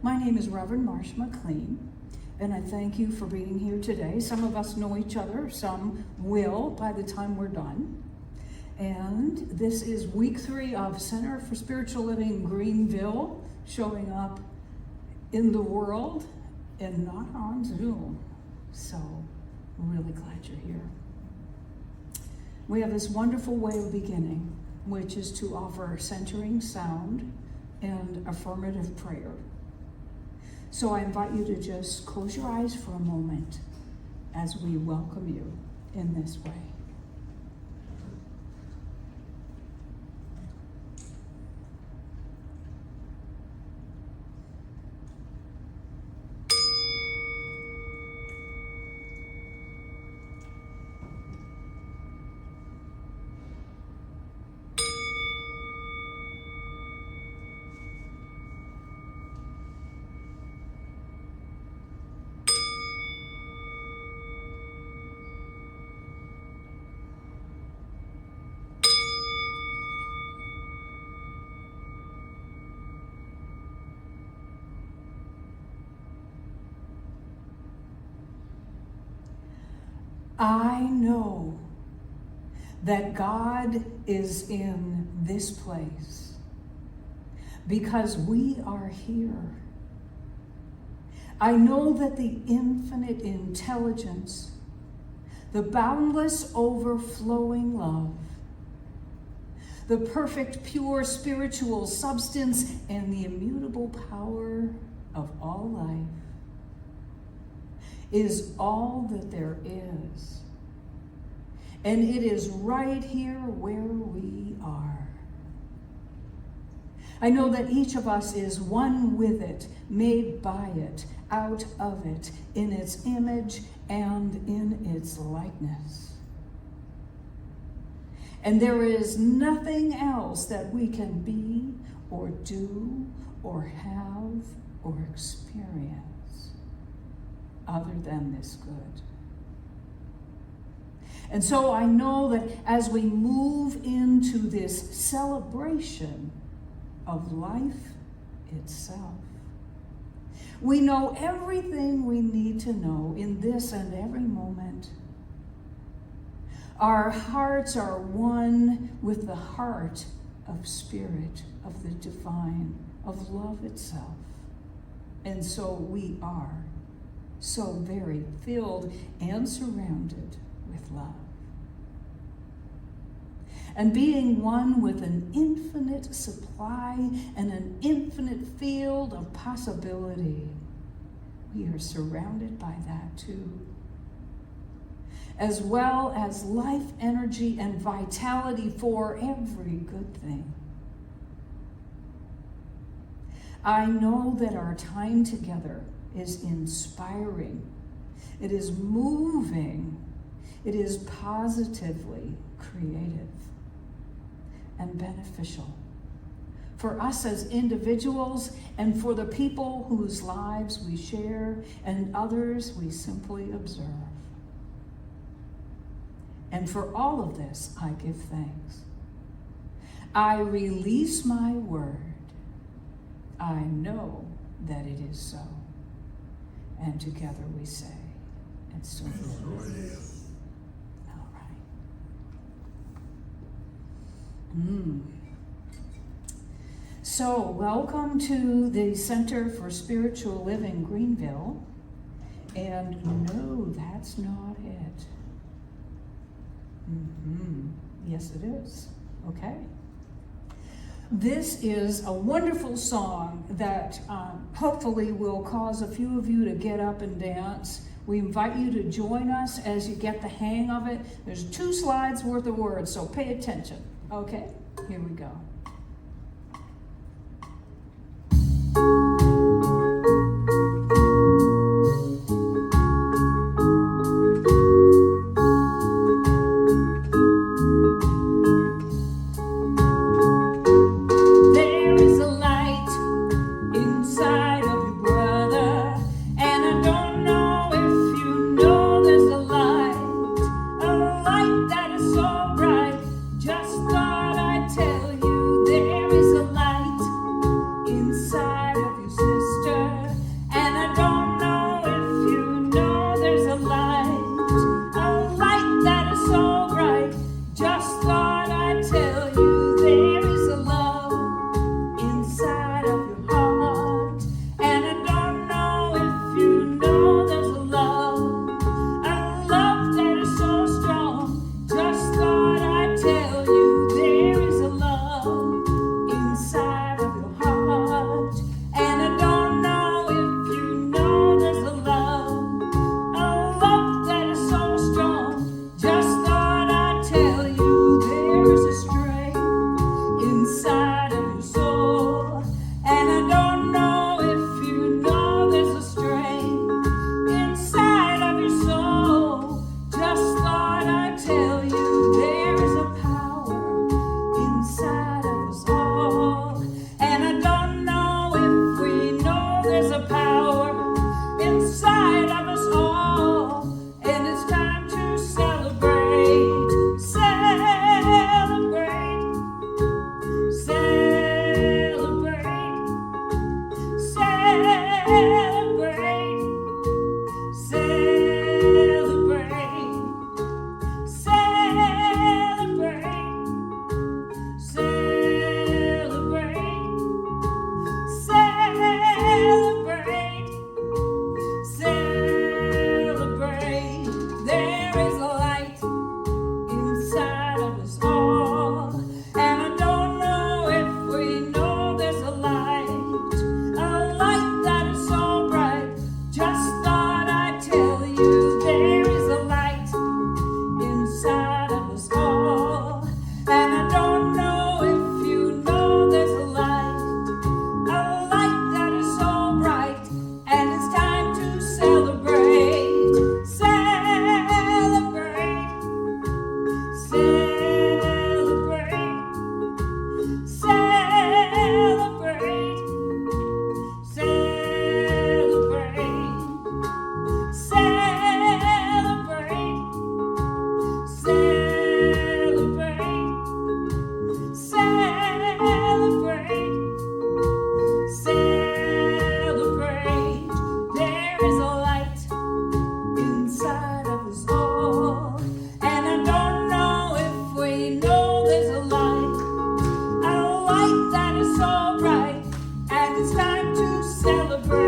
My name is Reverend Marsh McLean, and I thank you for being here today. Some of us know each other, some will by the time we're done. And this is week 3 of Center for Spiritual Living Greenville, showing up in the world and not on Zoom. So we're really glad you're here. We have this wonderful way of beginning, which is to offer centering sound and affirmative prayer. So I invite you to just close your eyes for a moment as we welcome you in this way. I know that God is in this place because we are here. I know that the infinite intelligence, the boundless overflowing love, the perfect pure spiritual substance, and the immutable power of all life is all that there is. And it is right here where we are. I know that each of us is one with it, made by it, out of it, in its image and in its likeness. And there is nothing else that we can be or do or have or experience other than this good. And so I know that as we move into this celebration of life itself, we know everything we need to know in this and every moment. Our hearts are one with the heart of spirit, of the divine, of love itself. And so we are so very filled and surrounded with love. And being one with an infinite supply and an infinite field of possibility, we are surrounded by that too. As well as life, energy, and vitality for every good thing. I know that our time together is inspiring, it is moving, it is positively creative and beneficial for us as individuals and for the people whose lives we share and others we simply observe. And for all of this, I give thanks. I release my word. I know that it is so. And together we say, and so it is. All right. So, welcome to the Center for Spiritual Living Greenville. And no, that's not it. Yes, it is. Okay. This is a wonderful song that hopefully will cause a few of you to get up and dance. We invite you to join us as you get the hang of it. There's 2 slides worth of words, so pay attention. Okay, here we go. That is so bright, just thought I'd tell you. there's a power inside of us all, and it's time to celebrate, celebrate, celebrate, celebrate, celebrate, celebrate, celebrate, celebrate. There is a light inside of us all, and I don't know if we know there's a light that is so bright. Just thought I'd tell you there is a light inside of us all, and I don't know if you know there's a light that is so bright, and it's time to celebrate, celebrate, celebrate, celebrate, celebrate, celebrate, celebrate, celebrate. There is a light inside of us all, and I don't know if we know there's a light that is so bright, and it's time to celebrate.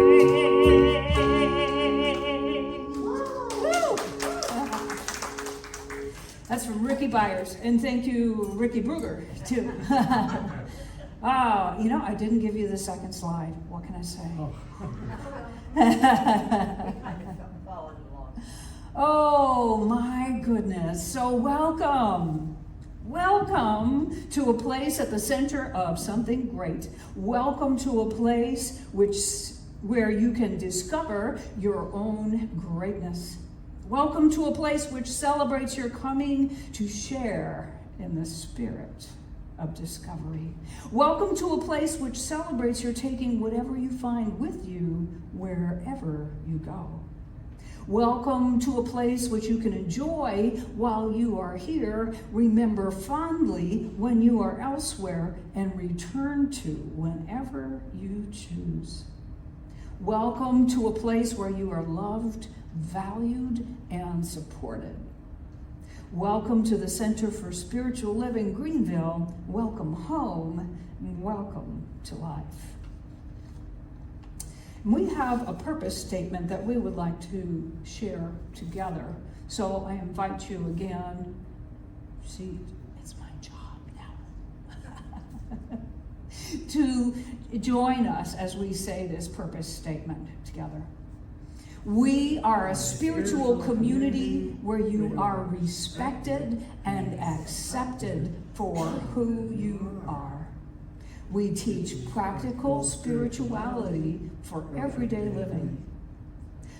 Woo! That's from Ricky Byers, and thank you, Ricky Brugger, too. Oh, I didn't give you the second slide. What can I say? Oh, my goodness. So welcome. Welcome to a place at the center of something great. Welcome to a place where you can discover your own greatness. Welcome to a place which celebrates your coming to share in the spirit of discovery. Welcome to a place which celebrates your taking whatever you find with you wherever you go. Welcome to a place which you can enjoy while you are here, remember fondly when you are elsewhere, and return to whenever you choose. Welcome to a place where you are loved, valued, and supported. Welcome to the Center for Spiritual Living, Greenville. Welcome home, and welcome to life. We have a purpose statement that we would like to share together. So I invite you again. See, it's my job now. To join us as we say this purpose statement together. We are a spiritual community where you are respected and accepted for who you are. We teach practical spirituality for everyday living.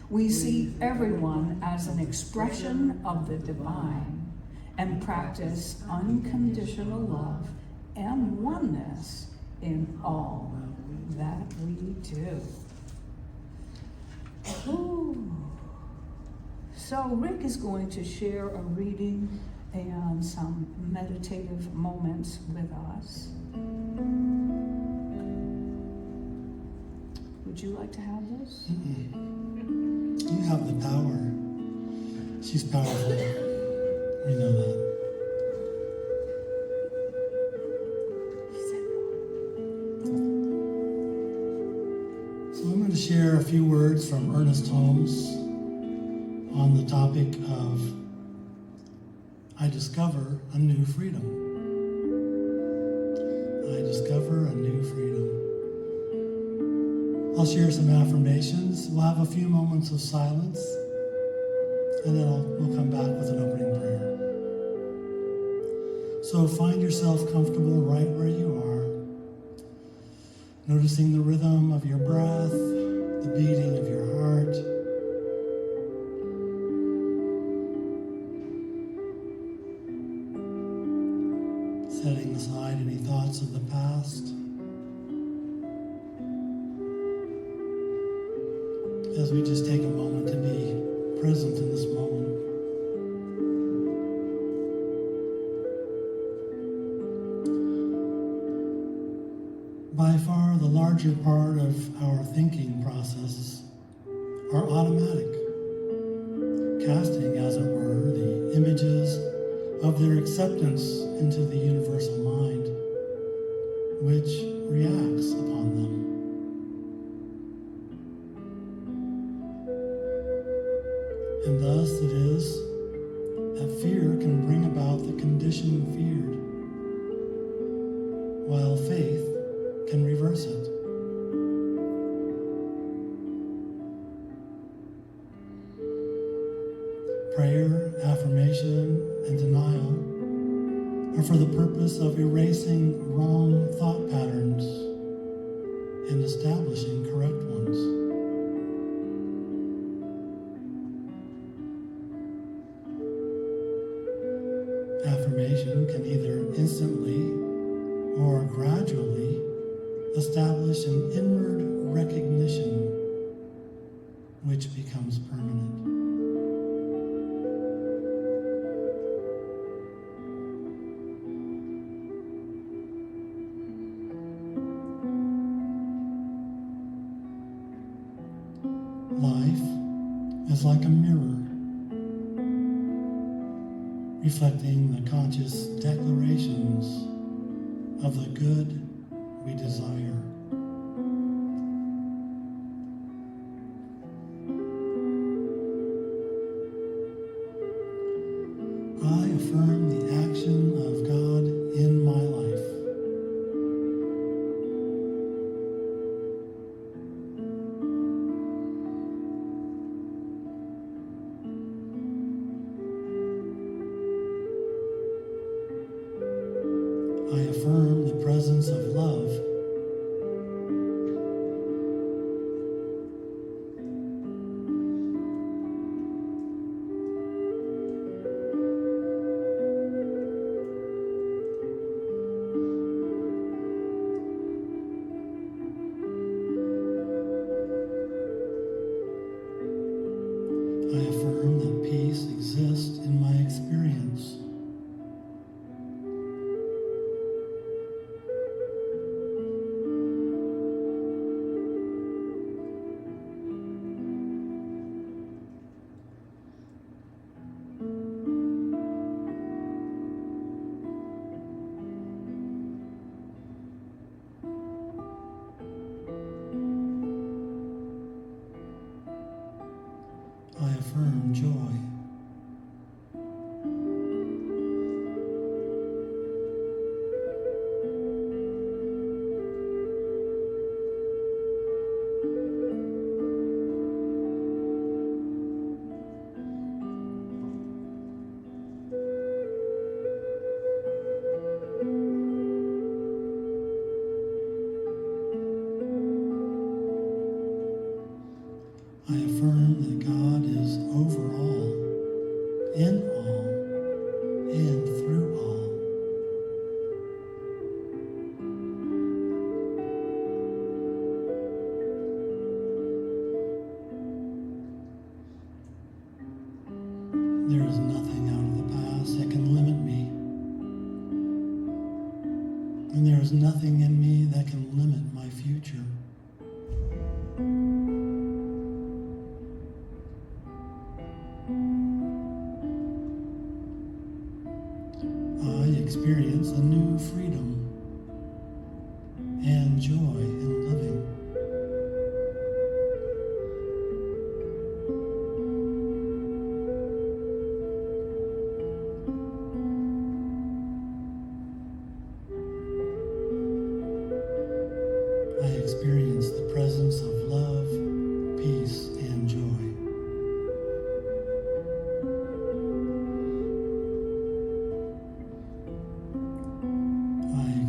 We see everyone as an expression of the divine and practice unconditional love and oneness in all that we do. Ooh. So Rick is going to share a reading and some meditative moments with us. Would you like to have this? You have the power. She's powerful. We know that. So I'm going to share a few words from Ernest Holmes on the topic of I discover a new freedom. I discover a new freedom. I'll share some affirmations. We'll have a few moments of silence, and then we'll come back with an opening prayer. So find yourself comfortable right where you are, noticing the rhythm of your breath, the beating of your heart. Setting aside any thoughts of the past. as we just take a moment to be present in this moment. By far the larger part of our thinking processes are automatic, casting, as it were, the images of their acceptance into the universal mind, which reacts upon them. And thus it is that fear can bring about the condition feared, while faith can reverse it. Prayer, affirmation, and denial are for the purpose of erasing wrong thought patterns and establishing correct ones. Affirmation can either instantly or gradually establish an inward recognition which becomes permanent. Life is like a mirror, reflecting the conscious declarations of the good we desire. I affirm the action of God in my life. I affirm the presence of love. I affirm that peace exists in my experience. I affirm joy. I affirm that God is over all, in all, and through all. There is nothing out of the past that can limit me, and there is nothing in me that can limit my future. I experience a new freedom and joy in living. I experience the presence of love, peace, and joy. I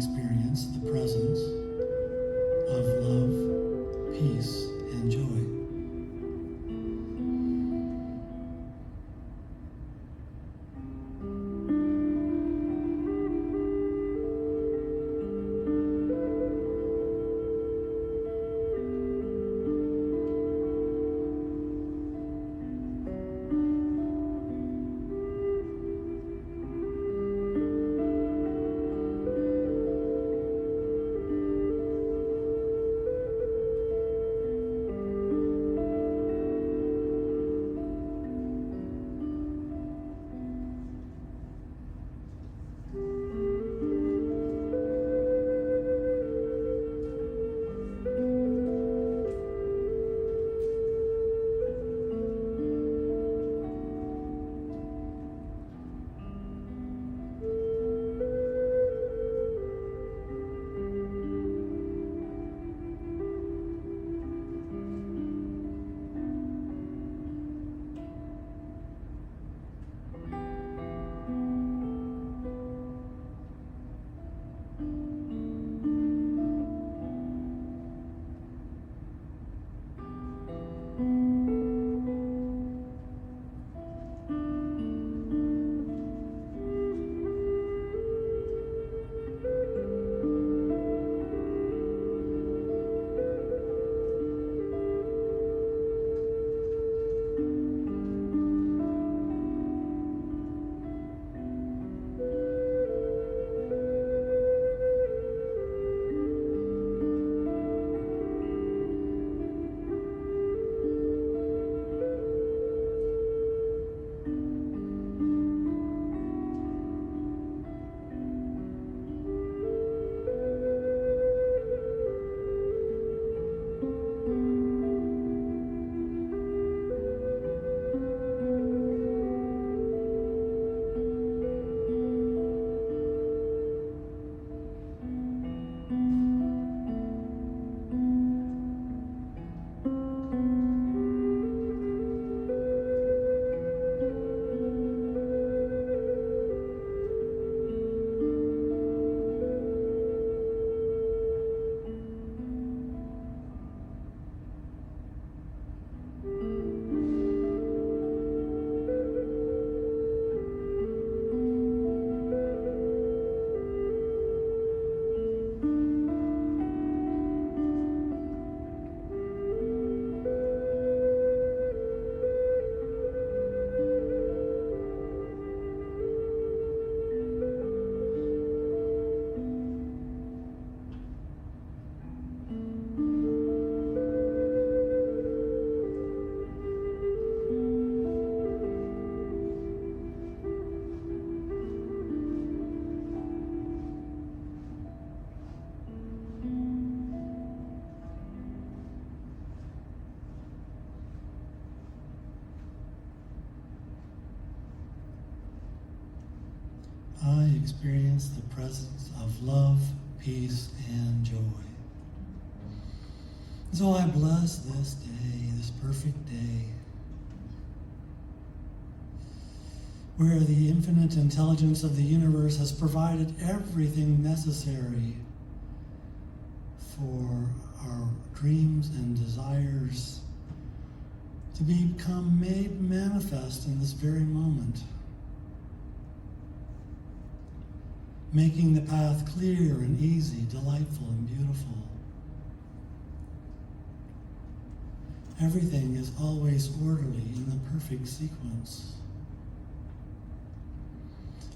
I experience the presence of love, peace, and joy. So I bless this day, this perfect day, where the infinite intelligence of the universe has provided everything necessary for our dreams and desires to become made manifest in this very moment, making the path clear and easy, delightful and beautiful. Everything is always orderly in the perfect sequence.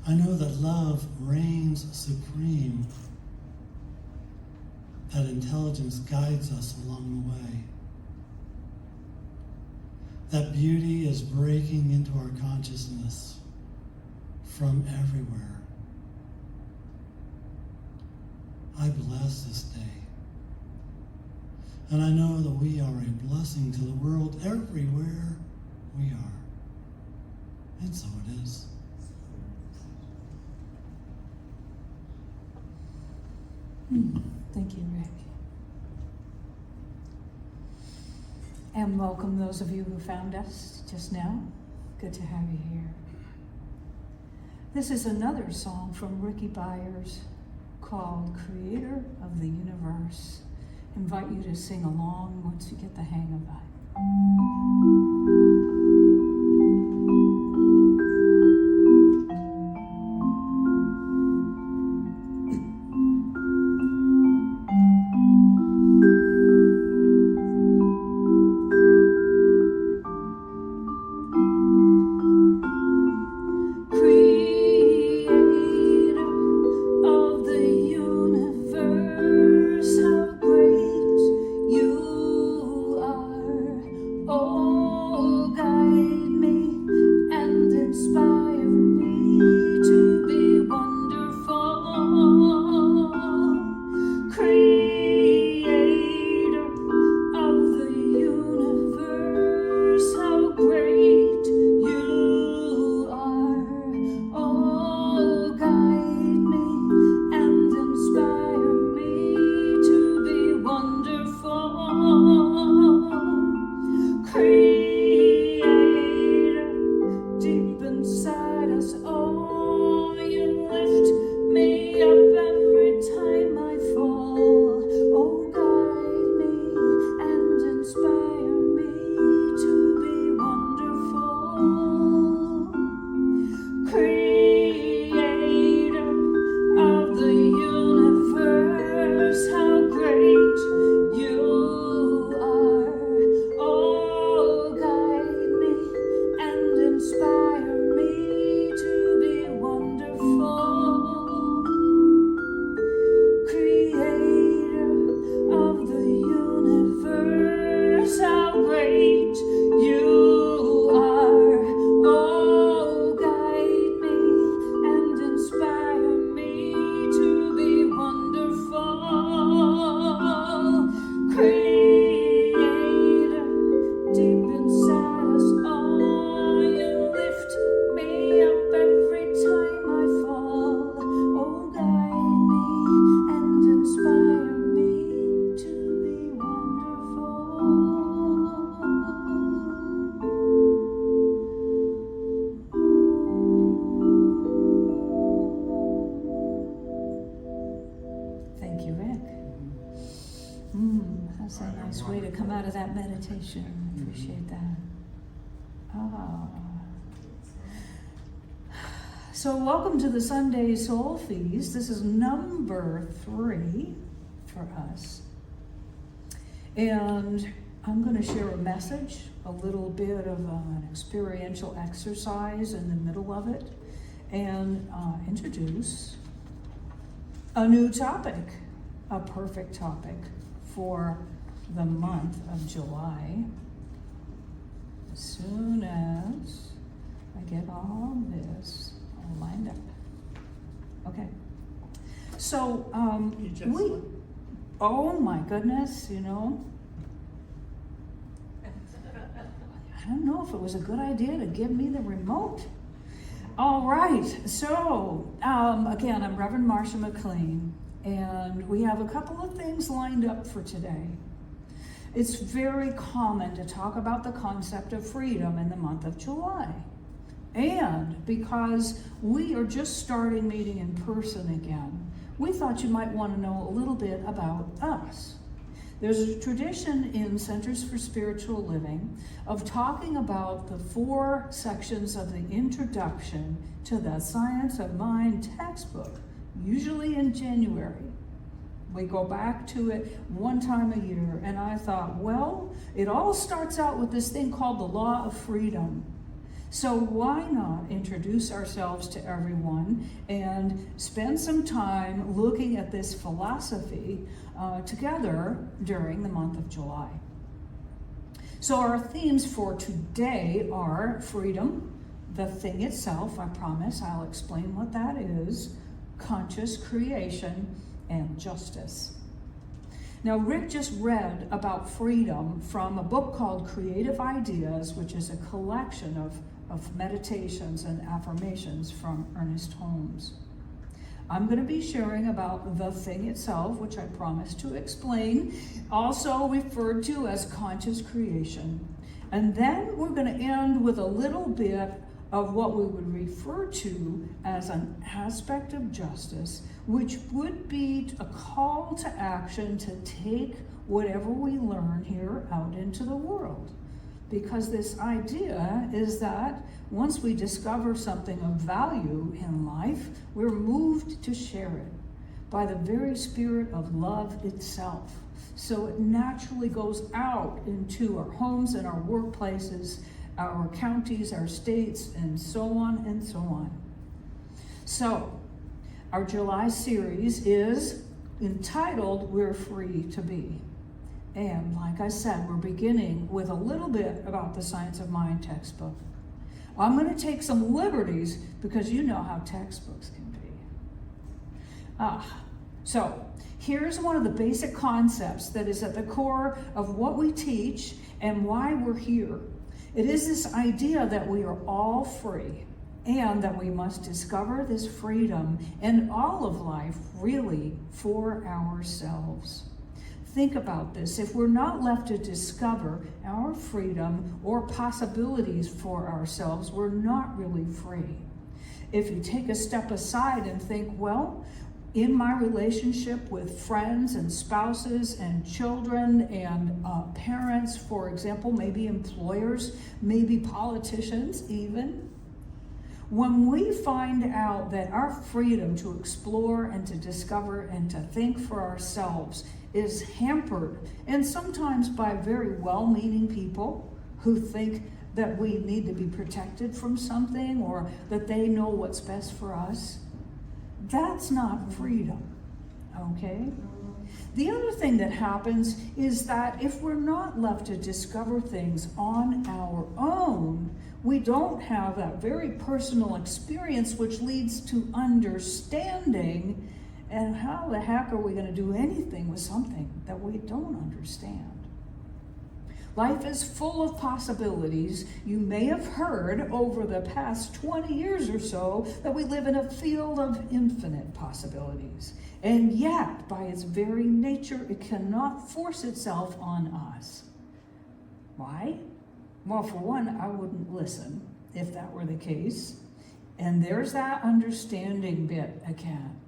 I know that love reigns supreme, that intelligence guides us along the way, that beauty is breaking into our consciousness from everywhere. I bless this day. And I know that we are a blessing to the world everywhere we are. And so it is. Thank you, Rick. And welcome those of you who found us just now. Good to have you here. This is another song from Ricky Byers called Creator of the Universe. Invite you to sing along once you get the hang of that. Meditation. Appreciate that. So welcome to the Sunday Soul Feast. This is number 3 for us. And I'm going to share a message, a little bit of an experiential exercise in the middle of it, and introduce a new topic, a perfect topic for the month of July. As soon as I get all this all lined up. Okay. So, oh my goodness, you know, I don't know if it was a good idea to give me the remote. All right, so again, I'm Reverend Marcia McLean, and we have a couple of things lined up for today. It's very common to talk about the concept of freedom in the month of July. And because we are just starting meeting in person again, we thought you might want to know a little bit about us. There's a tradition in Centers for Spiritual Living of talking about the 4 sections of the introduction to the Science of Mind textbook, usually in January. We go back to it one time a year, and I thought, well, it all starts out with this thing called the law of freedom. So why not introduce ourselves to everyone and spend some time looking at this philosophy together during the month of July. So our themes for today are freedom, the thing itself, I promise I'll explain what that is, conscious creation, and justice. Now, Rick just read about freedom from a book called Creative Ideas, which is a collection of meditations and affirmations from Ernest Holmes. I'm going to be sharing about the thing itself, which I promised to explain, also referred to as conscious creation. And then we're going to end with a little bit of what we would refer to as an aspect of justice, which would be a call to action to take whatever we learn here out into the world. Because this idea is that once we discover something of value in life, we're moved to share it by the very spirit of love itself. So it naturally goes out into our homes and our workplaces, our counties, our states, and so on and so on. So our July series is entitled We're Free to Be. And like I said, we're beginning with a little bit about the Science of Mind textbook. I'm going to take some liberties because you know how textbooks can be. So here's one of the basic concepts that is at the core of what we teach and why we're here. It is this idea that we are all free and that we must discover this freedom and all of life really for ourselves. Think about this. If we're not left to discover our freedom or possibilities for ourselves, we're not really free. If you take a step aside and think, well, in my relationship with friends and spouses and children and parents, for example, maybe employers, maybe politicians even, when we find out that our freedom to explore and to discover and to think for ourselves is hampered, and sometimes by very well-meaning people who think that we need to be protected from something or that they know what's best for us, that's not freedom, okay? The other thing that happens is that if we're not left to discover things on our own, we don't have that very personal experience which leads to understanding. And how the heck are we going to do anything with something that we don't understand? Life is full of possibilities. You may have heard over the past 20 years or so that we live in a field of infinite possibilities. And yet, by its very nature, it cannot force itself on us. Why? Well, for one, I wouldn't listen if that were the case. And there's that understanding bit again.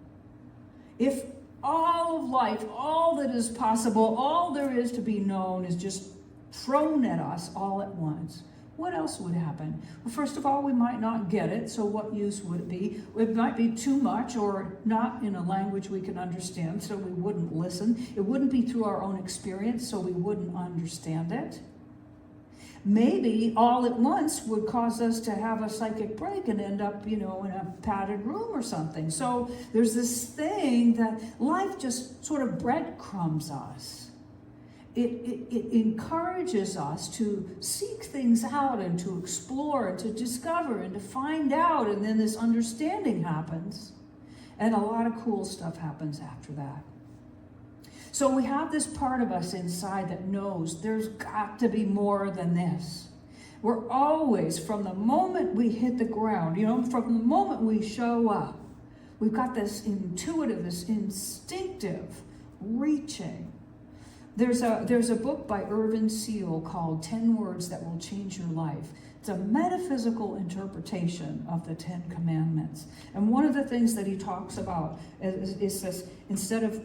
If all of life, all that is possible, all there is to be known is just thrown at us all at once, what else would happen? Well, first of all, we might not get it, so what use would it be? It might be too much or not in a language we can understand, so we wouldn't listen. It wouldn't be through our own experience, so we wouldn't understand it. Maybe all at once would cause us to have a psychic break and end up, in a padded room or something. So there's this thing that life just sort of breadcrumbs us. It encourages us to seek things out and to explore and to discover and to find out, and then this understanding happens. And a lot of cool stuff happens after that. So we have this part of us inside that knows there's got to be more than this. We're always, from the moment we hit the ground, from the moment we show up, we've got this intuitive, this instinctive reaching. There's a book by Irvin Seal called 10 Words That Will Change Your Life. It's a metaphysical interpretation of the 10 Commandments. And one of the things that he talks about is this, instead of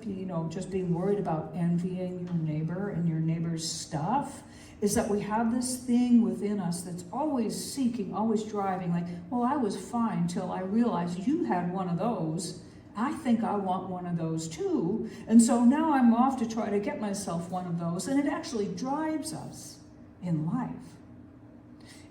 just being worried about envying your neighbor and your neighbor's stuff, is that we have this thing within us that's always seeking, always driving, like, well, I was fine till I realized you had one of those. I think I want one of those too. And so now I'm off to try to get myself one of those. And it actually drives us in life.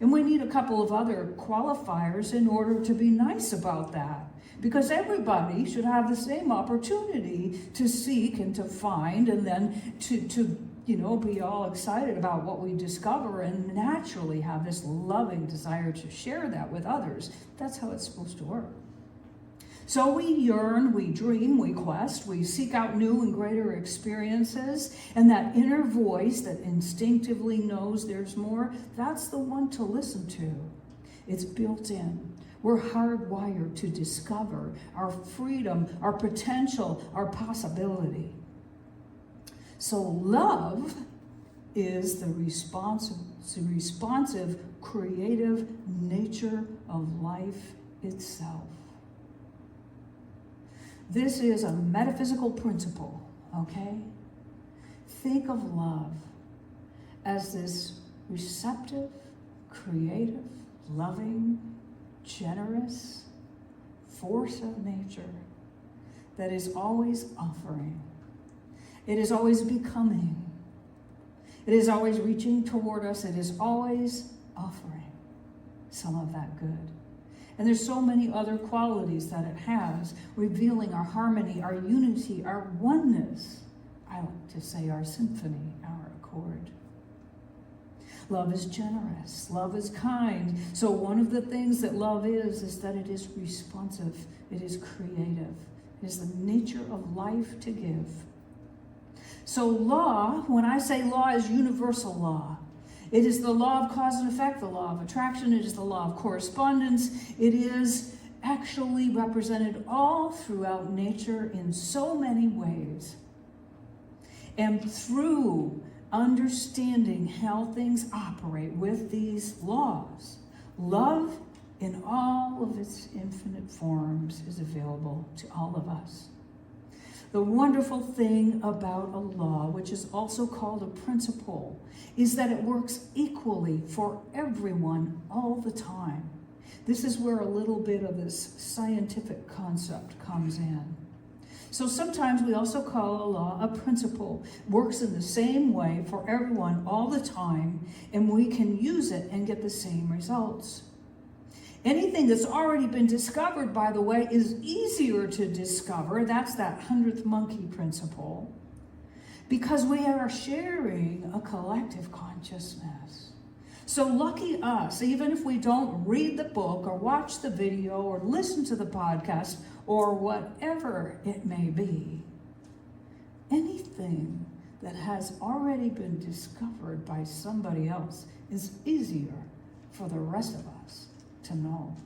And we need a couple of other qualifiers in order to be nice about that. Because everybody should have the same opportunity to seek and to find, and then to be all excited about what we discover and naturally have this loving desire to share that with others. That's how it's supposed to work. So we yearn, we dream, we quest, we seek out new and greater experiences, and that inner voice that instinctively knows there's more, that's the one to listen to. It's built in. We're hardwired to discover our freedom, our potential, our possibility. So love is the responsive, creative nature of life itself. This is a metaphysical principle, okay? Think of love as this receptive, creative, loving, generous force of nature that is always offering. It is always becoming. It is always reaching toward us. It is always offering some of that good. And there's so many other qualities that it has, revealing our harmony, our unity, our oneness. I like to say our symphony, our accord. Love is generous. Love is kind. So one of the things that love is that it is responsive. It is creative. It is the nature of life to give. So law, when I say law, is universal law. It is the law of cause and effect, the law of attraction. It is the law of correspondence. It is actually represented all throughout nature in so many ways. And through understanding how things operate with these laws, love in all of its infinite forms is available to all of us. The wonderful thing about a law, which is also called a principle, is that it works equally for everyone all the time. This is where a little bit of this scientific concept comes in. So sometimes we also call a law a principle. It works in the same way for everyone all the time, and we can use it and get the same results. Anything that's already been discovered, by the way, is easier to discover. That's that 100th monkey principle. Because we are sharing a collective consciousness. So lucky us, even if we don't read the book or watch the video or listen to the podcast or whatever it may be, anything that has already been discovered by somebody else is easier for the rest of us to know.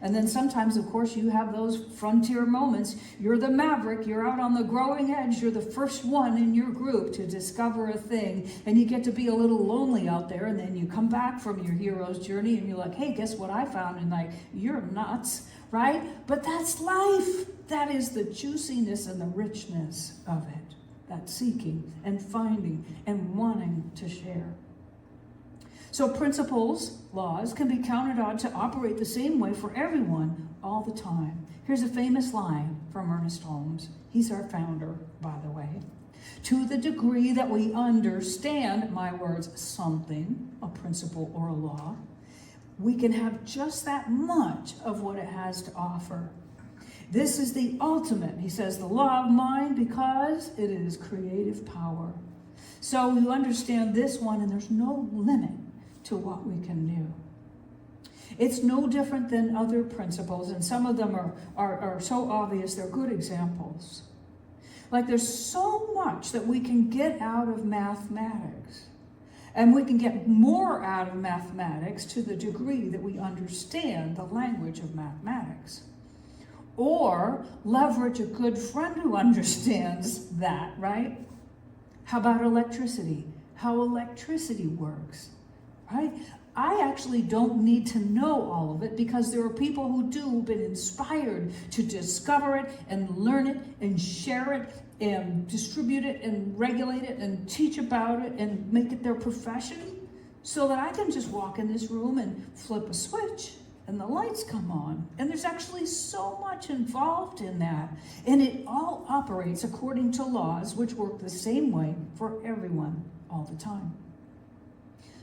And then sometimes, of course, you have those frontier moments. You're the maverick, you're out on the growing edge, you're the first one in your group to discover a thing, and you get to be a little lonely out there, and then you come back from your hero's journey and you're like, hey, guess what I found? And like, you're nuts, right? But that's life. That is the juiciness and the richness of it. That seeking and finding and wanting to share. So principles, laws, can be counted on to operate the same way for everyone all the time. Here's a famous line from Ernest Holmes. He's our founder, by the way. To the degree that we understand, my words, something, a principle or a law, we can have just that much of what it has to offer. This is the ultimate, he says, the law of mind, because it is creative power. So you understand this one, and there's no limit to what we can do. It's no different than other principles, and some of them are so obvious, they're good examples. Like there's so much that we can get out of mathematics. And we can get more out of mathematics to the degree that we understand the language of mathematics. Or leverage a good friend who understands that, right? How about electricity? How electricity works, right? I actually don't need to know all of it because there are people who do, who've been inspired to discover it and learn it and share it and distribute it and regulate it and teach about it and make it their profession, so that I can just walk in this room and flip a switch and the lights come on. And there's actually so much involved in that. And it all operates according to laws which work the same way for everyone all the time.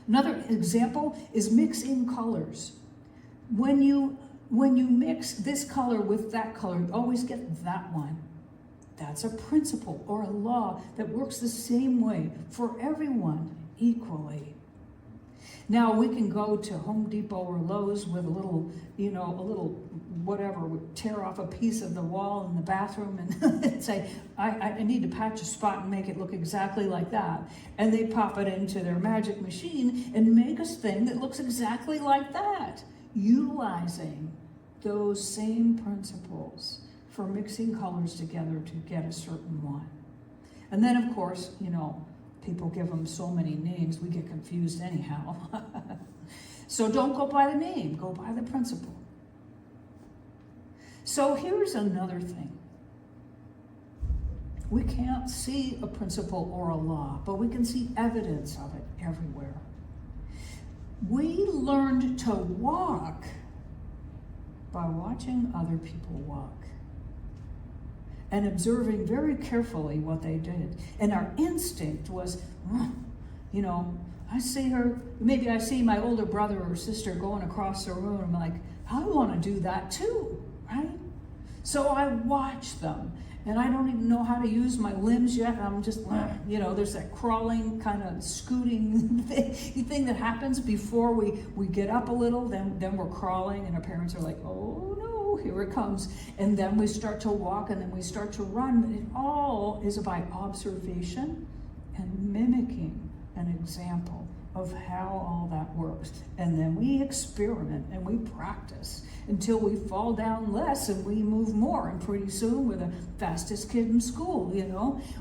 Another example is mixing colors. When you mix this color with that color, you always get that one. That's a principle or a law that works the same way for everyone equally. Now we can go to Home Depot or Lowe's with a little whatever, tear off a piece of the wall in the bathroom and say, I need to patch a spot and make it look exactly like that. And they pop it into their magic machine and make us thing that looks exactly like that, utilizing those same principles for mixing colors together to get a certain one. And then, of course, people give them so many names, we get confused anyhow. So don't go by the name, go by the principle. So here's another thing. We can't see a principle or a law, but we can see evidence of it everywhere. We learned to walk by watching other people walk and observing very carefully what they did. And our instinct was, I see her, maybe I see my older brother or sister going across the room, I'm like, I want to do that too, right? So I watch them, and I don't even know how to use my limbs yet. I'm just, there's that crawling, kind of scooting thing that happens before we get up a little, then we're crawling, and our parents are like, oh no, here it comes. And then we start to walk, and then we start to run. But it all is by observation and mimicking an example of how all that works. And then we experiment and we practice until we fall down less and we move more. And pretty soon we're the fastest kid in school,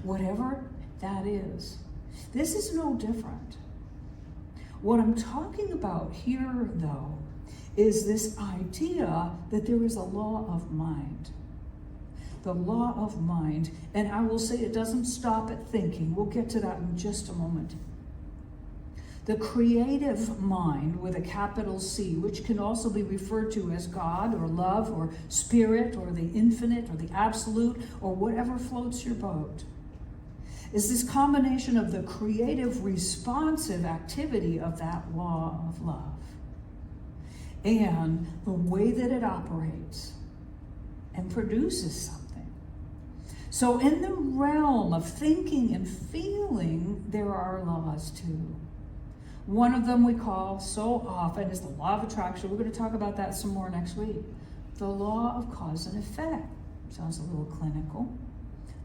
whatever that is. This is no different. What I'm talking about here, though, is this idea that there is a law of mind. The law of mind. And I will say it doesn't stop at thinking. We'll get to that in just a moment. The creative mind with a capital C, which can also be referred to as God or love or spirit or the infinite or the absolute or whatever floats your boat, is this combination of the creative responsive activity of that law of love and the way that it operates and produces something. So in the realm of thinking and feeling, there are laws too. One of them we call so often is the law of attraction. We're going to talk about that some more next week. The law of cause and effect. Sounds a little clinical.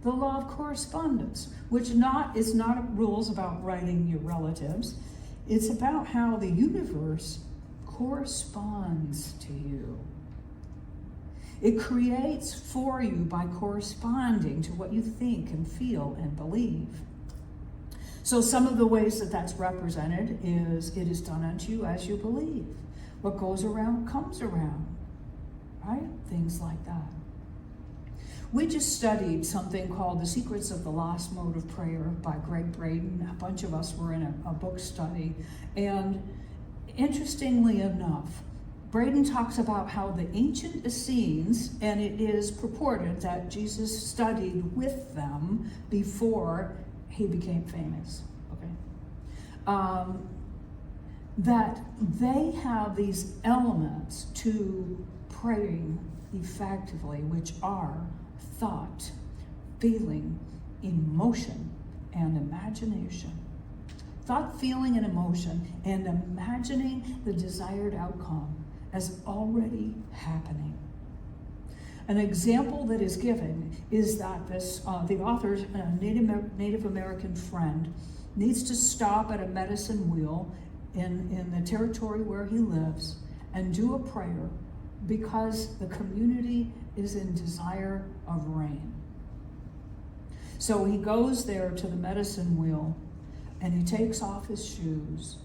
The law of correspondence, which is not rules about writing your relatives. It's about how the universe corresponds to you. It creates for you by corresponding to what you think and feel and believe. So some of the ways that that's represented is it is done unto you as you believe. What goes around comes around, right? Things like that. We just studied something called The Secrets of the Lost Mode of Prayer by Gregg Braden. A bunch of us were in a book study. And interestingly enough, Braden talks about how the ancient Essenes, and it is purported that Jesus studied with them before he became famous, okay? That they have these elements to praying effectively, which are thought, feeling, emotion, and imagination. Thought, feeling, and emotion, and imagining the desired outcome as already happening. An example that is given is that the author's Native American friend needs to stop at a medicine wheel in the territory where he lives and do a prayer because the community is in desire of rain. So he goes there to the medicine wheel and he takes off his shoes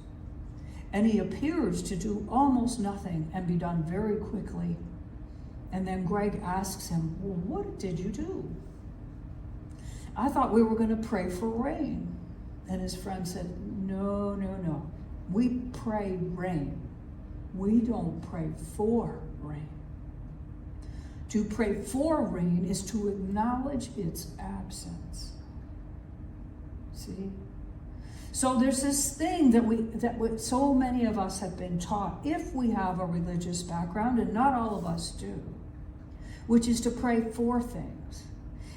and he appears to do almost nothing and be done very quickly. And then Greg asks him, well, what did you do? I thought we were going to pray for rain. And his friend said, no. We pray rain. We don't pray for rain. To pray for rain is to acknowledge its absence. See? So there's this thing that so many of us have been taught, if we have a religious background, and not all of us do, which is to pray for things.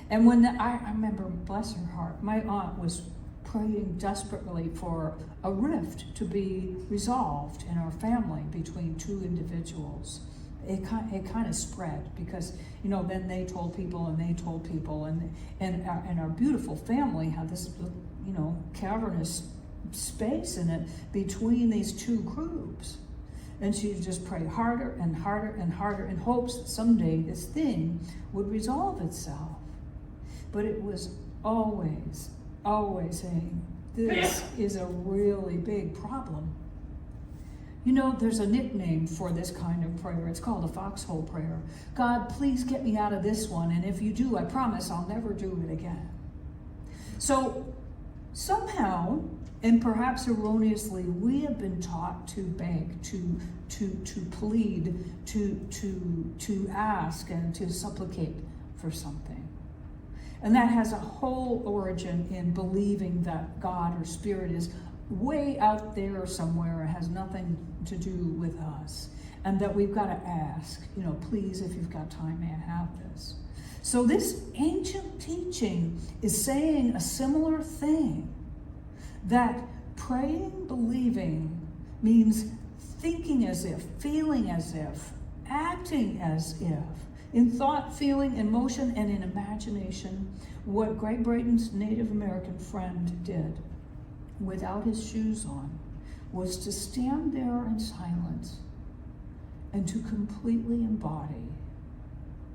And when I remember, bless her heart, my aunt was praying desperately for a rift to be resolved in our family between two individuals. It kind of spread because, then they told people and they told people, and our beautiful family had this, cavernous space in it between these two groups. And she would just pray harder and harder and harder in hopes that someday this thing would resolve itself. But it was always saying, this is a really big problem. There's a nickname for this kind of prayer. It's called a foxhole prayer. God, please get me out of this one, and if you do, I promise I'll never do it again. So somehow, and perhaps erroneously, we have been taught to beg, to plead, to ask, and to supplicate for something. And that has a whole origin in believing that God or Spirit is way out there somewhere, has nothing to do with us. And that we've got to ask, please, if you've got time, may I have this? So this ancient teaching is saying a similar thing, that praying, believing means thinking as if, feeling as if, acting as if, in thought, feeling, emotion, and in imagination, what Greg Braden's Native American friend did without his shoes on was to stand there in silence and to completely embody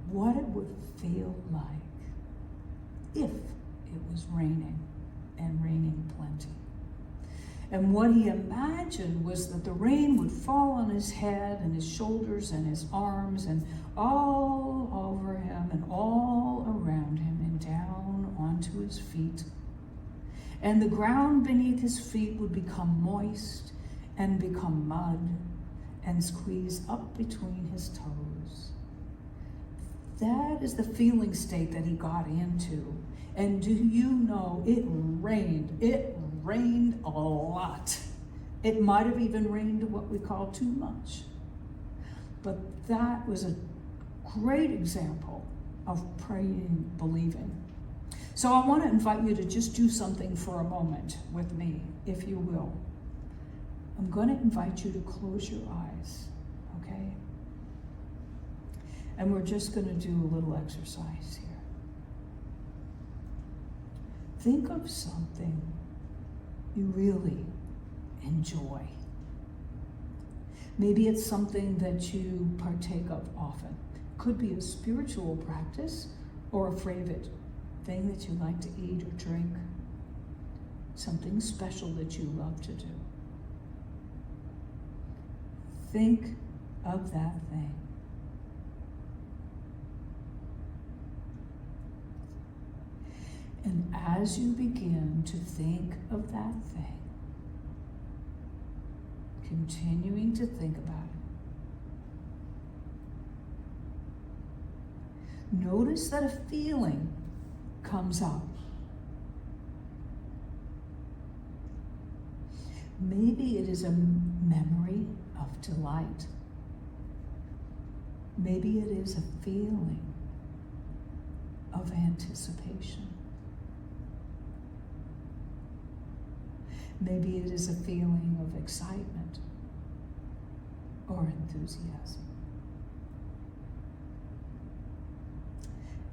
what it would feel like if it was raining, and raining plenty. And what he imagined was that the rain would fall on his head and his shoulders and his arms and all over him and all around him and down onto his feet. And the ground beneath his feet would become moist and become mud and squeeze up between his toes. That is the feeling state that he got into. And do you know, it rained. It rained a lot. It might have even rained what we call too much. But that was a great example of praying, believing. So I want to invite you to just do something for a moment with me, if you will. I'm going to invite you to close your eyes, okay? And we're just going to do a little exercise here. Think of something you really enjoy. Maybe it's something that you partake of often. Could be a spiritual practice or a favorite thing that you like to eat or drink. Something special that you love to do. Think of that thing. And as you begin to think of that thing, continuing to think about it, notice that a feeling comes up. Maybe it is a memory of delight. Maybe it is a feeling of anticipation. Maybe it is a feeling of excitement or enthusiasm.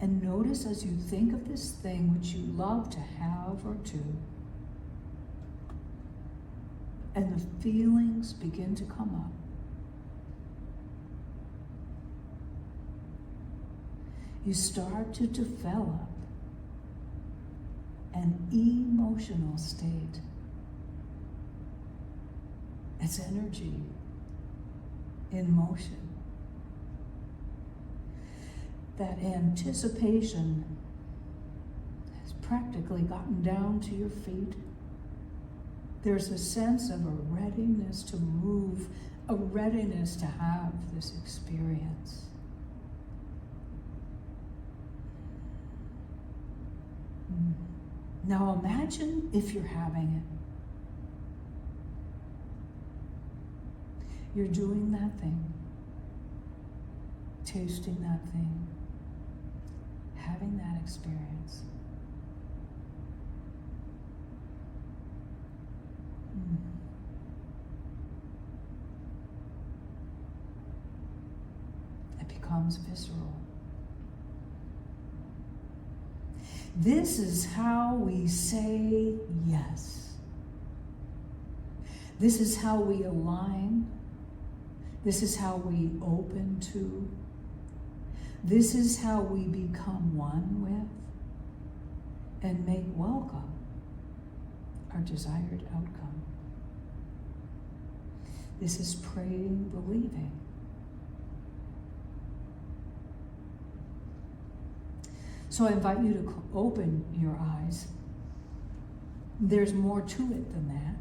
And notice as you think of this thing which you love to have or do, and the feelings begin to come up. You start to develop an emotional state. It's energy in motion. That anticipation has practically gotten down to your feet. There's a sense of a readiness to move, a readiness to have this experience. Now imagine if you're having it. You're doing that thing, tasting that thing, having that experience. It becomes visceral. This is how we say yes. This is how we align. This is how we open to. This is how we become one with and make welcome our desired outcome. This is praying, believing. So I invite you to open your eyes. There's more to it than that.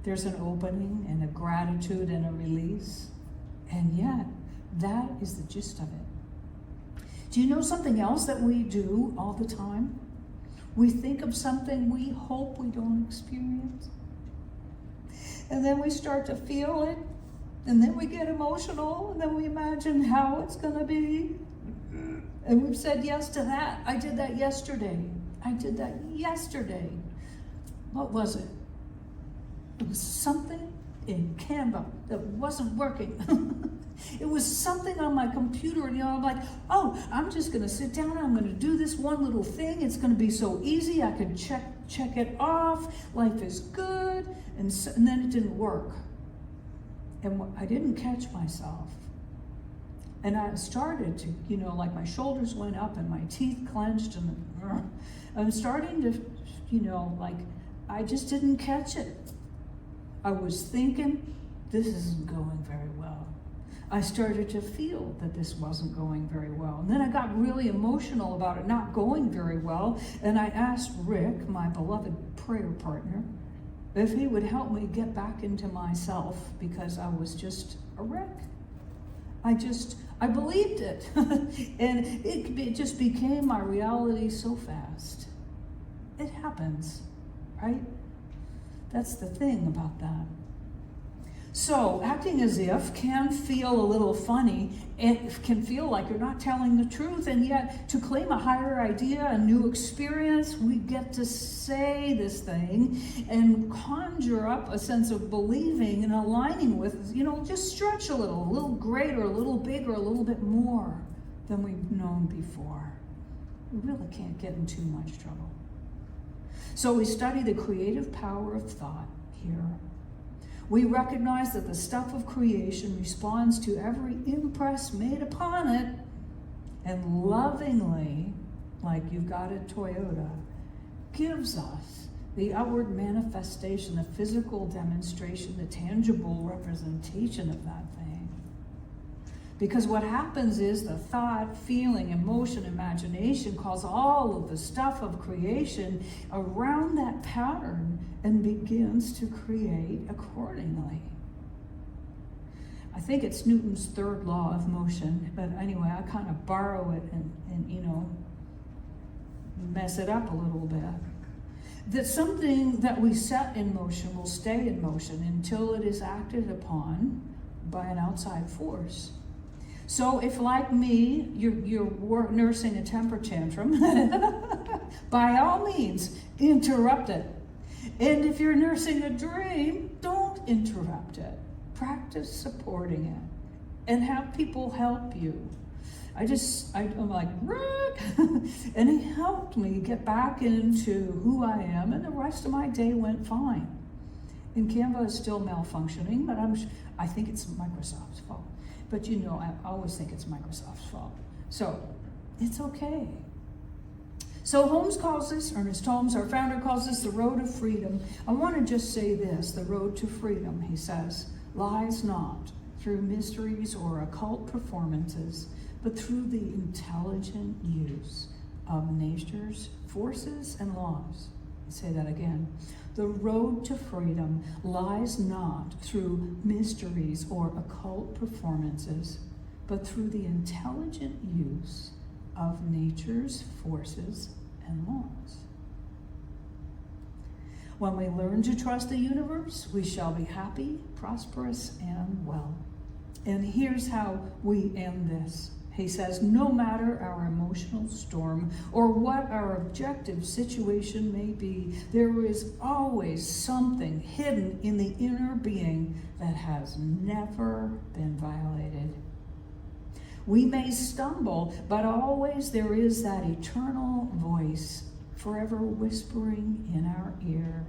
There's an opening and a gratitude and a release. And yet, that is the gist of it. Do you know something else that we do all the time? We think of something we hope we don't experience. And then we start to feel it. And then we get emotional. And then we imagine how it's going to be. And we've said yes to that. I did that yesterday. I did that yesterday. What was it? It was something in Canva that wasn't working. It was something on my computer, and I'm like, oh, I'm just gonna sit down, I'm gonna do this one little thing, it's gonna be so easy, I can check it off, life is good, and then it didn't work. And I didn't catch myself. And I started to, like my shoulders went up and my teeth clenched, and I'm starting to, I just didn't catch it. I was thinking, this isn't going very well. I started to feel that this wasn't going very well. And then I got really emotional about it not going very well. And I asked Rick, my beloved prayer partner, if he would help me get back into myself, because I was just a wreck. I believed it. And it just became my reality so fast. It happens, right? That's the thing about that. So acting as if can feel a little funny. It can feel like you're not telling the truth, and yet to claim a higher idea, a new experience, we get to say this thing and conjure up a sense of believing and aligning with, just stretch a little greater, a little bigger, a little bit more than we've known before. We really can't get in too much trouble. So we study the creative power of thought here. We recognize that the stuff of creation responds to every impress made upon it, and lovingly, like you've got a Toyota, gives us the outward manifestation, the physical demonstration, the tangible representation of that thing. Because what happens is the thought, feeling, emotion, imagination calls all of the stuff of creation around that pattern and begins to create accordingly. I think it's Newton's third law of motion, but anyway, I kind of borrow it and mess it up a little bit. That something that we set in motion will stay in motion until it is acted upon by an outside force. So if, like me, you're nursing a temper tantrum, by all means, interrupt it. And if you're nursing a dream, don't interrupt it. Practice supporting it and have people help you. I'm like, Rick! And he helped me get back into who I am, and the rest of my day went fine. And Canva is still malfunctioning, but I think it's Microsoft's fault. But you know, I always think it's Microsoft's fault. So, it's okay. So Holmes calls this, Ernest Holmes, our founder, calls this the road of freedom. I want to just say this, the road to freedom, he says, lies not through mysteries or occult performances, but through the intelligent use of nature's forces and laws. I'll say that again. The road to freedom lies not through mysteries or occult performances, but through the intelligent use of nature's forces and laws. When we learn to trust the universe, we shall be happy, prosperous, and well. And here's how we end this. He says, no matter our emotional storm or what our objective situation may be, there is always something hidden in the inner being that has never been violated. We may stumble, but always there is that eternal voice forever whispering in our ear,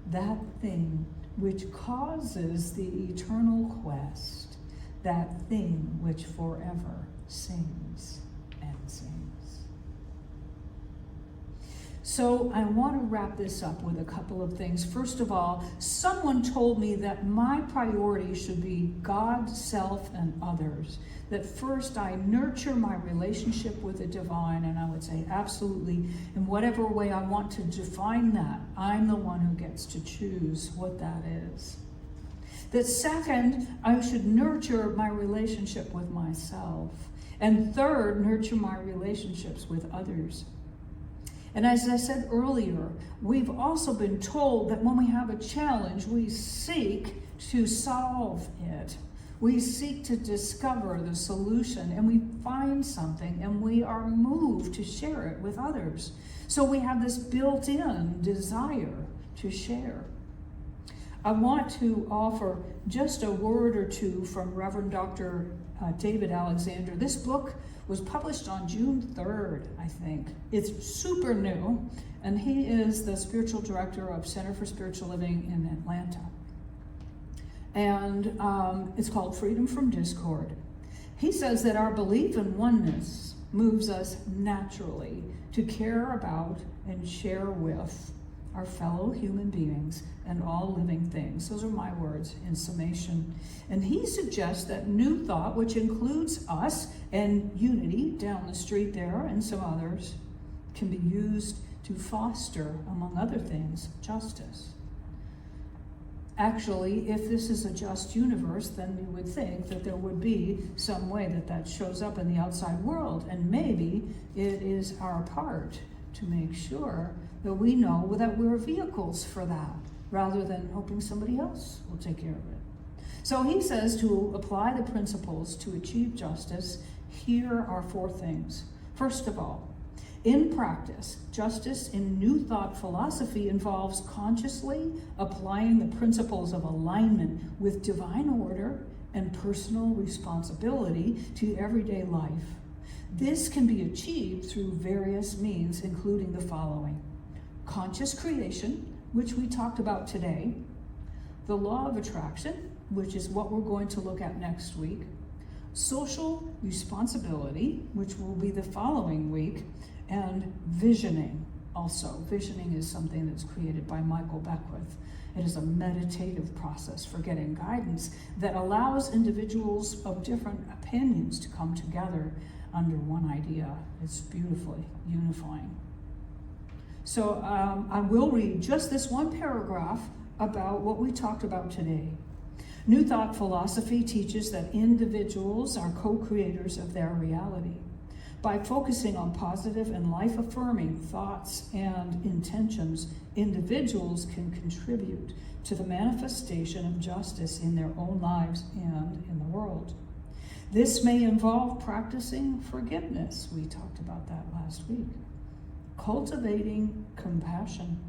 that thing which causes the eternal quest, that thing which forever sings and sings. So I want to wrap this up with a couple of things. First of all, someone told me that my priority should be God, self, and others. That first I nurture my relationship with the divine, and I would say absolutely, in whatever way I want to define that, I'm the one who gets to choose what that is. That second, I should nurture my relationship with myself. And third, nurture my relationships with others. And as I said earlier, we've also been told that when we have a challenge, we seek to solve it. We seek to discover the solution, and we find something, and we are moved to share it with others. So we have this built-in desire to share. I want to offer just a word or two from Reverend Dr. David Alexander. This book was published on June 3rd, I think. It's super new, and he is the spiritual director of Center for Spiritual Living in Atlanta. And it's called Freedom from Discord. He says that our belief in oneness moves us naturally to care about and share with our fellow human beings and all living things. Those are my words in summation. And he suggests that New Thought, which includes us and Unity down the street there and some others, can be used to foster, among other things, justice. Actually, if this is a just universe, then we would think that there would be some way that that shows up in the outside world. And maybe it is our part to make sure that we know that we're vehicles for that, rather than hoping somebody else will take care of it. So he says to apply the principles to achieve justice, here are 4 things. First of all, in practice, justice in New Thought philosophy involves consciously applying the principles of alignment with divine order and personal responsibility to everyday life. This can be achieved through various means, including the following: conscious creation, which we talked about today, the law of attraction, which is what we're going to look at next week, social responsibility, which will be the following week, and visioning also. Visioning is something that's created by Michael Beckwith. It is a meditative process for getting guidance that allows individuals of different opinions to come together under one idea. It's beautifully unifying. So I will read just this one paragraph about what we talked about today. New Thought philosophy teaches that individuals are co-creators of their reality. By focusing on positive and life-affirming thoughts and intentions, individuals can contribute to the manifestation of justice in their own lives and in the world. This may involve practicing forgiveness. We talked about that last week. Cultivating compassion,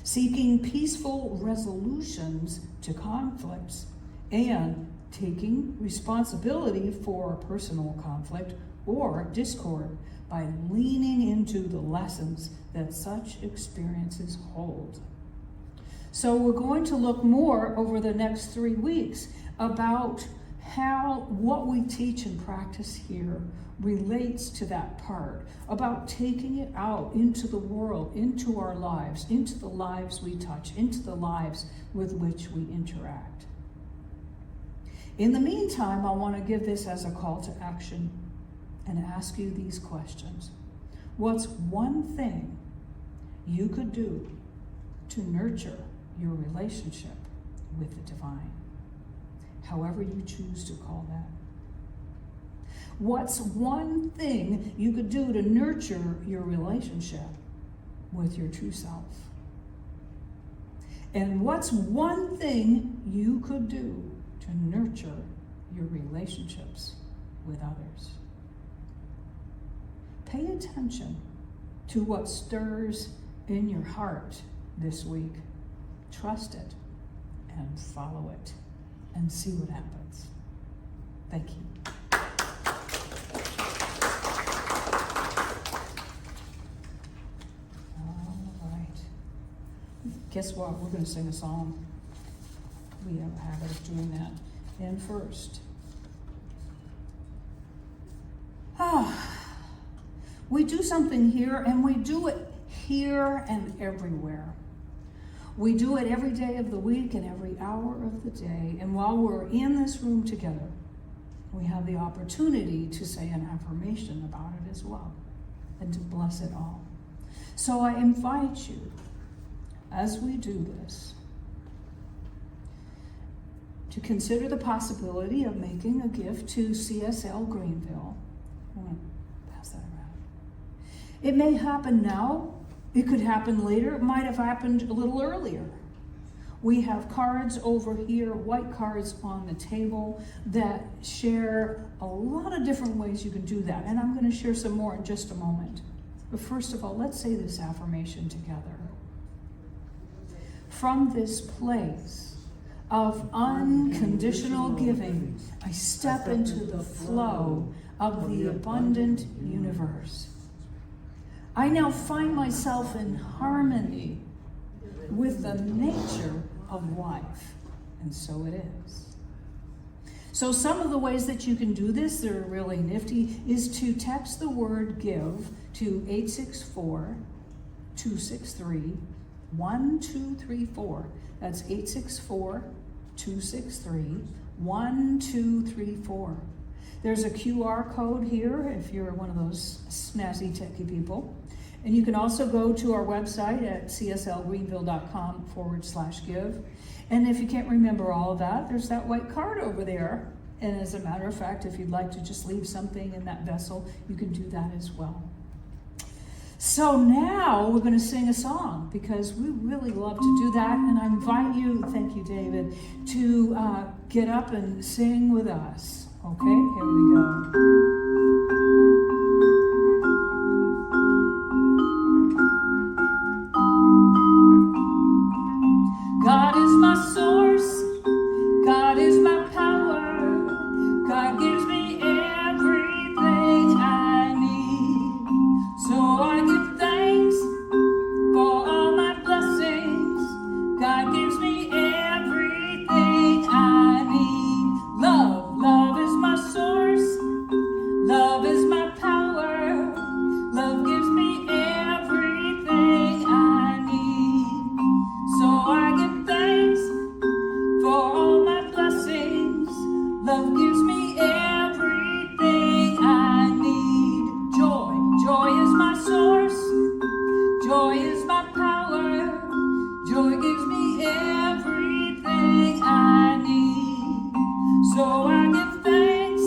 seeking peaceful resolutions to conflicts, and taking responsibility for personal conflict or discord by leaning into the lessons that such experiences hold. So we're going to look more over the next 3 weeks about how what we teach and practice here relates to that part, about taking it out into the world, into our lives, into the lives we touch, into the lives with which we interact. In the meantime, I want to give this as a call to action and ask you these questions. What's one thing you could do to nurture your relationship with the divine? However you choose to call that. What's one thing you could do to nurture your relationship with your true self? And what's one thing you could do to nurture your relationships with others? Pay attention to what stirs in your heart this week. Trust it and follow it and see what happens. Thank you. Guess what? We're going to sing a song. We have a habit of doing that. And first, we do something here, and we do it here and everywhere. We do it every day of the week and every hour of the day. And while we're in this room together, we have the opportunity to say an affirmation about it as well and to bless it all. So I invite you, as we do this, to consider the possibility of making a gift to CSL Greenville. I want to pass that around. It may happen now. It could happen later. It might have happened a little earlier. We have cards over here, white cards on the table that share a lot of different ways you can do that. And I'm going to share some more in just a moment. But first of all, let's say this affirmation together. From this place of unconditional giving, I step into the flow of the abundant universe. I now find myself in harmony with the nature of life, and so it is. So some of the ways that you can do this, they're really nifty, is to text the word give to 864-263-1234. That's 864-263-1234. There's a QR code here if you're one of those snazzy techie people. And you can also go to our website at cslgreenville.com/give. And if you can't remember all of that, there's that white card over there. And as a matter of fact, if you'd like to just leave something in that vessel, you can do that as well. So now we're going to sing a song because we really love to do that. And I invite you, thank you, David, to get up and sing with us. Okay, here we go. God is my source. God is my power. God gives me everything I need. So I give thanks for all my blessings. God gives me everything I need. Love is my source. Love is my power. Love gives me everything I need. So I give thanks for all my blessings. Love gives me everything I need. Joy is my source. Joy is my power. Joy gives me everything I need. So I give thanks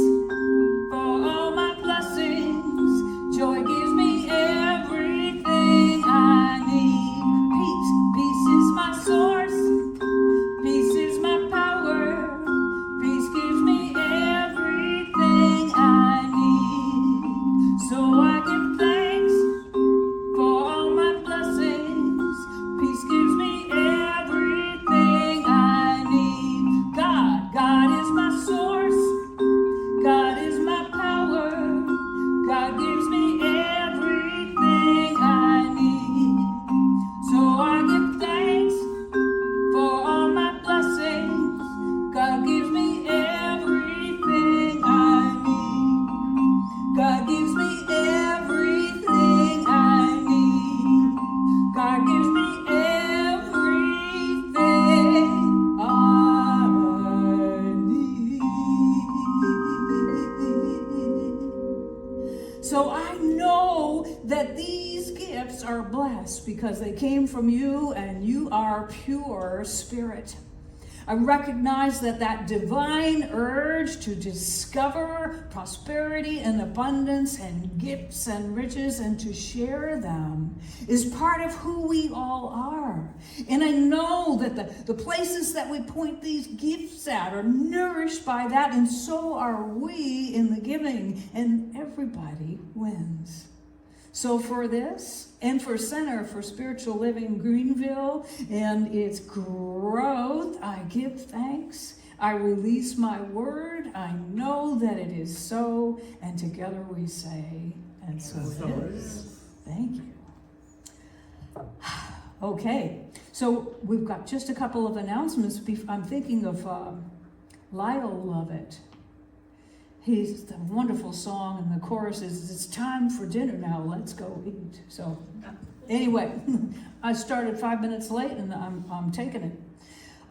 for all my blessings. Joy gives me everything I need. Peace is my source. Peace is my power. Peace gives me So I know that these gifts are blessed because they came from you and you are pure spirit. I recognize that divine urge to discover prosperity and abundance and gifts and riches and to share them is part of who we all are. And I know that the places that we point these gifts at are nourished by that, and so are we in the giving, and everybody wins. So for this, and for Center for Spiritual Living Greenville and its growth, I give thanks. I release my word. I know that it is so, and together we say, and so it is. Thank you. Okay, so we've got just a couple of announcements. I'm thinking of Lyle Lovett. He's the wonderful song, and the chorus is, "It's time for dinner now, let's go eat." So anyway, I started 5 minutes late, and I'm taking it.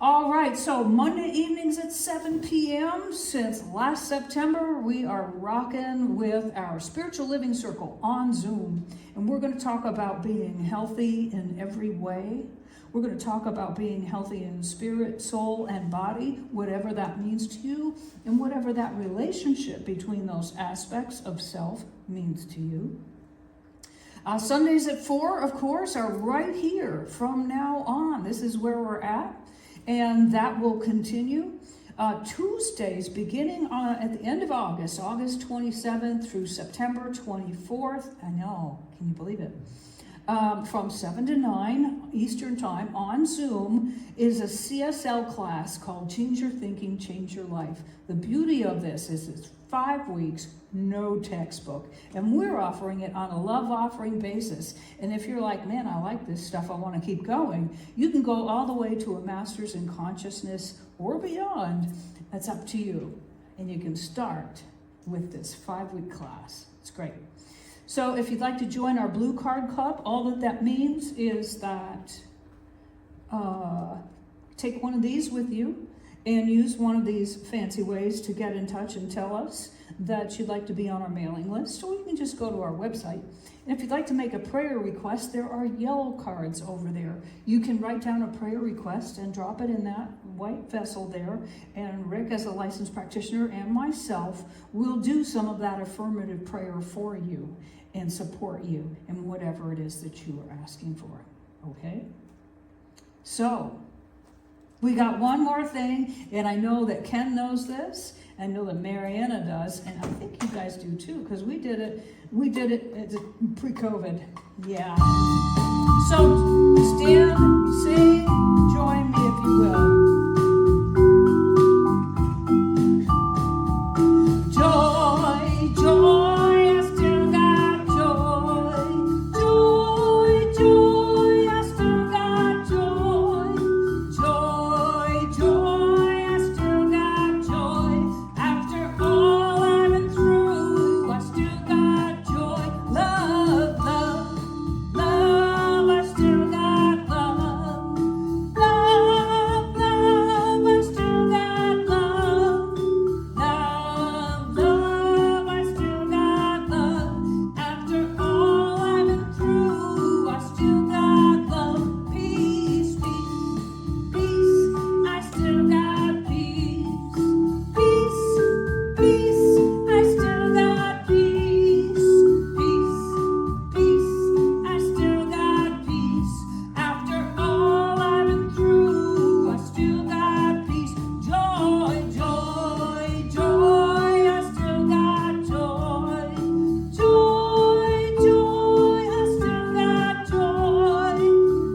All right, so Monday evenings at 7 p.m. Since last September, we are rocking with our Spiritual Living Circle on Zoom, and we're going to talk about being healthy in every way. We're going to talk about being healthy in spirit, soul, and body, whatever that means to you, and whatever that relationship between those aspects of self means to you. Sundays at 4, of course, are right here from now on. This is where we're at, and that will continue. Tuesdays, beginning at the end of August 27th through September 24th. I know, can you believe it? From 7 to 9 Eastern Time on Zoom is a CSL class called Change Your Thinking, Change Your Life. The beauty of this is it's 5 weeks, no textbook. And we're offering it on a love offering basis. And if you're like, man, I like this stuff, I want to keep going, you can go all the way to a master's in consciousness or beyond. That's up to you. And you can start with this 5-week class. It's great. So if you'd like to join our Blue Card Club, all that means is that take one of these with you and use one of these fancy ways to get in touch and tell us that you'd like to be on our mailing list. Or you can just go to our website. And if you'd like to make a prayer request, there are yellow cards over there. You can write down a prayer request and drop it in that white vessel there. And Rick, as a licensed practitioner, and myself will do some of that affirmative prayer for you and support you in whatever it is that you are asking for. Okay? So, we got one more thing, and I know that Ken knows this. I know that Mariana does, and I think you guys do too, because we did it pre-COVID. Yeah. So stand, sing, join me if you will. Joy, joy, I still got joy. Joy, joy, I still got joy. Joy, joy, I still got joy. After all I've been through, I still got joy. Love, love, love, I still got love. Love, love, I still got love. Love, love, I still got love. After all I've been through, I still got love. Peace, peace, peace, I still got peace. Peace, peace, I still got peace. Peace, peace, I still got peace. After all I've been through, I still got peace. Joy, joy, joy, I still got joy. Joy, joy, I still got joy.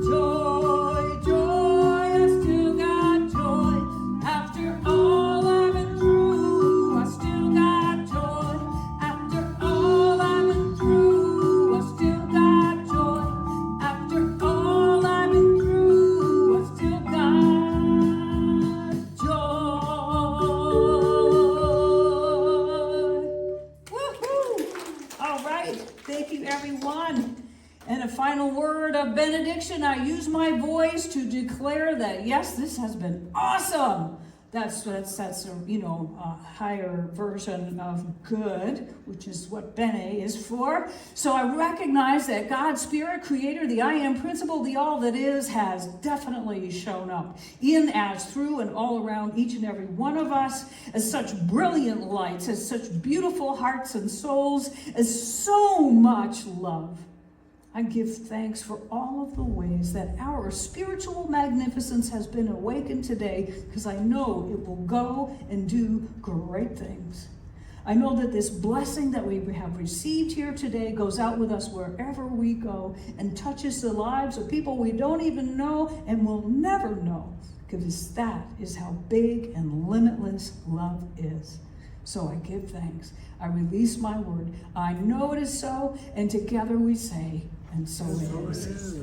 Joy, joy, I still got joy. After all I've been through, I still got joy. After all I've been through, I still got joy. After all I've been through, I still got joy. Woohoo! All right, thank you everyone. And a final word of benediction. I use my voice to declare that, yes, this has been awesome. That's a, a higher version of good, which is what Bene is for. So I recognize that God's Spirit, Creator, the I Am principle, the all that is, has definitely shown up in, as, through, and all around each and every one of us as such brilliant lights, as such beautiful hearts and souls, as so much love. I give thanks for all of the ways that our spiritual magnificence has been awakened today, because I know it will go and do great things. I know that this blessing that we have received here today goes out with us wherever we go and touches the lives of people we don't even know and will never know, because that is how big and limitless love is. So I give thanks. I release my word. I know it is so, and together we say, and so it is.